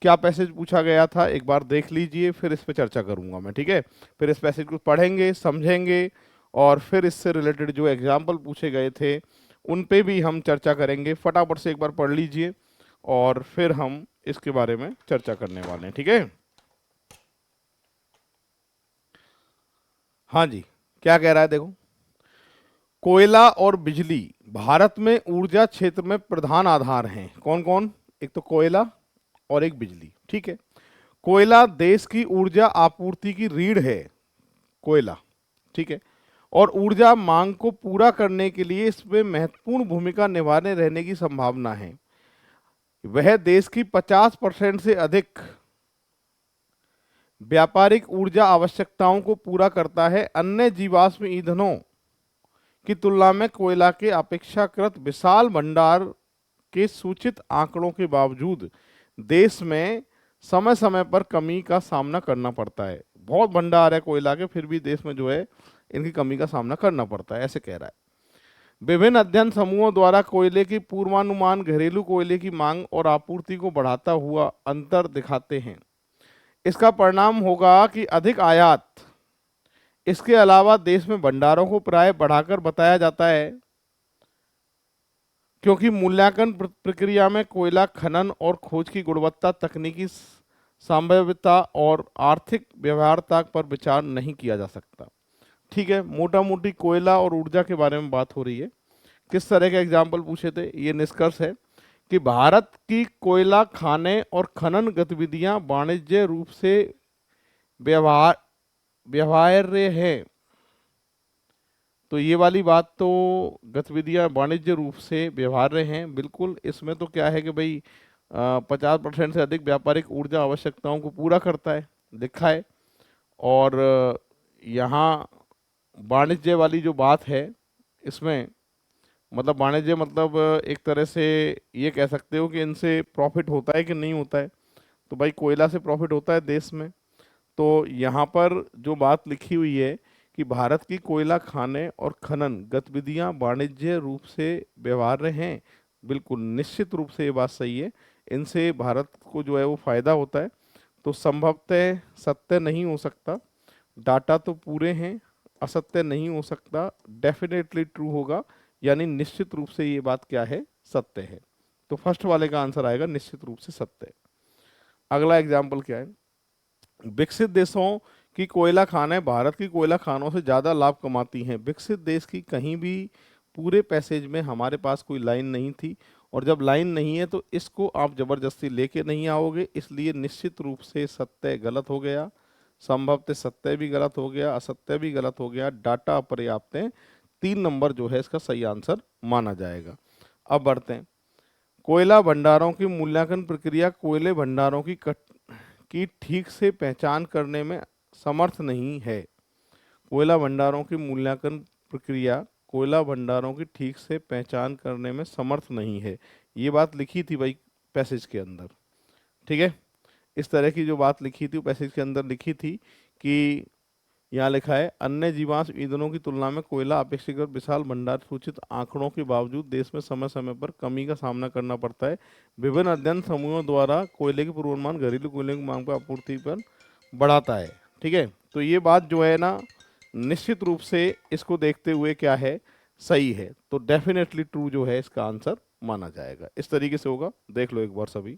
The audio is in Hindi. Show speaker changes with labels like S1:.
S1: क्या पैसेज पूछा गया था एक बार देख लीजिए, फिर इस पे चर्चा करूंगा मैं, ठीक है। फिर इस पैसेज को पढ़ेंगे, समझेंगे, और फिर इससे रिलेटेड जो एग्जाम्पल पूछे गए थे उन पे भी हम चर्चा करेंगे। फटाफट से एक बार पढ़ लीजिए और फिर हम इसके बारे में चर्चा करने वाले हैं, ठीक है। हाँ जी, क्या कह रहा है देखो। कोयला और बिजली भारत में ऊर्जा क्षेत्र में प्रधान आधार हैं। कौन कौन? एक तो कोयला और एक बिजली, ठीक है। कोयला देश की ऊर्जा आपूर्ति की रीढ़ है, कोयला, ठीक है। और ऊर्जा मांग को पूरा करने के लिए इसमें महत्वपूर्ण भूमिका निभाने रहने की संभावना है। वह देश की 50% से अधिक व्यापारिक ऊर्जा आवश्यकताओं को पूरा करता है। अन्य जीवाश्म ईंधनों की तुलना में कोयला के अपेक्षाकृत विशाल भंडार के सूचित आंकड़ों के बावजूद देश में समय समय पर कमी का सामना करना पड़ता है। बहुत भंडार है कोयला के, फिर भी देश में जो है इनकी कमी का सामना करना पड़ता है, ऐसे कह रहा है। विभिन्न अध्ययन समूहों द्वारा कोयले की पूर्वानुमान घरेलू कोयले की मांग और आपूर्ति को बढ़ाता हुआ अंतर दिखाते हैं। इसका परिणाम होगा कि अधिक आयात। इसके अलावा देश में भंडारों को प्राय बढ़ाकर बताया जाता है, क्योंकि मूल्यांकन प्रक्रिया में कोयला खनन और खोज की गुणवत्ता, तकनीकी संभाव्यता और आर्थिक व्यवहार्यता पर विचार नहीं किया जा सकता, ठीक है। मोटा मोटी कोयला और ऊर्जा के बारे में बात हो रही है। किस तरह के एग्जाम्पल पूछे थे? ये निष्कर्ष है कि भारत की कोयला खाने और खनन गतिविधियां वाणिज्य रूप से व्यवहार्य है। तो ये वाली बात तो, गतिविधियां वाणिज्य रूप से व्यवहार्य हैं, बिल्कुल। इसमें तो क्या है कि भाई 50% से अधिक व्यापारिक ऊर्जा आवश्यकताओं को पूरा करता है, लिखा है। और यहाँ वाणिज्य वाली जो बात है, इसमें मतलब वाणिज्य मतलब एक तरह से ये कह सकते हो कि इनसे प्रॉफिट होता है कि नहीं होता है। तो भाई कोयला से प्रॉफिट होता है देश में। तो यहाँ पर जो बात लिखी हुई है कि भारत की कोयला खाने और खनन गतिविधियां वाणिज्य रूप से व्यवहार्य हैं, बिल्कुल निश्चित रूप से ये बात सही है। इनसे भारत को जो है वो फायदा होता है। तो संभवतः सत्य नहीं हो सकता, डाटा तो पूरे हैं, असत्य नहीं हो सकता, डेफिनेटली ट्रू होगा, यानी निश्चित रूप से ये बात क्या है? सत्य है। तो फर्स्ट वाले का आंसर आएगा निश्चित रूप से सत्य। अगला एग्जाम्पल क्या है? विकसित देशों की कोयला खानें भारत की कोयला खानों से ज़्यादा लाभ कमाती हैं। विकसित देश की कहीं भी पूरे पैसेज में हमारे पास कोई लाइन नहीं थी, और जब लाइन नहीं है तो इसको आप जबरदस्ती लेके नहीं आओगे, इसलिए निश्चित रूप से सत्य गलत हो गया, संभवतः सत्य भी गलत हो गया, असत्य भी गलत हो गया, डाटा अपर्याप्त है। 3 नंबर जो है इसका सही आंसर माना जाएगा। अब बढ़ते हैं। कोयला भंडारों की मूल्यांकन प्रक्रिया कोयले भंडारों की ठीक से पहचान करने में समर्थ नहीं है। कोयला भंडारों की मूल्यांकन प्रक्रिया कोयला भंडारों की ठीक से पहचान करने में समर्थ नहीं है। ये बात लिखी थी भाई पैसेज के अंदर, ठीक है। इस तरह की जो बात लिखी थी वो पैसेज के अंदर लिखी थी कि यहाँ लिखा है, अन्य जीवाश्म ईंधनों की तुलना में कोयला अपेक्षाकृत विशाल भंडार सूचित आंकड़ों के बावजूद देश में समय समय पर कमी का सामना करना पड़ता है। विभिन्न अध्ययन समूहों द्वारा कोयले के पूर्वानुमान घरेलू कोयले की मांग पर आपूर्ति पर बढ़ाता है, ठीक है। तो ये बात जो है ना, निश्चित रूप से इसको देखते हुए क्या है? सही है। तो डेफिनेटली ट्रू जो है इसका आंसर माना जाएगा। इस तरीके से होगा, देख लो एक बार सभी।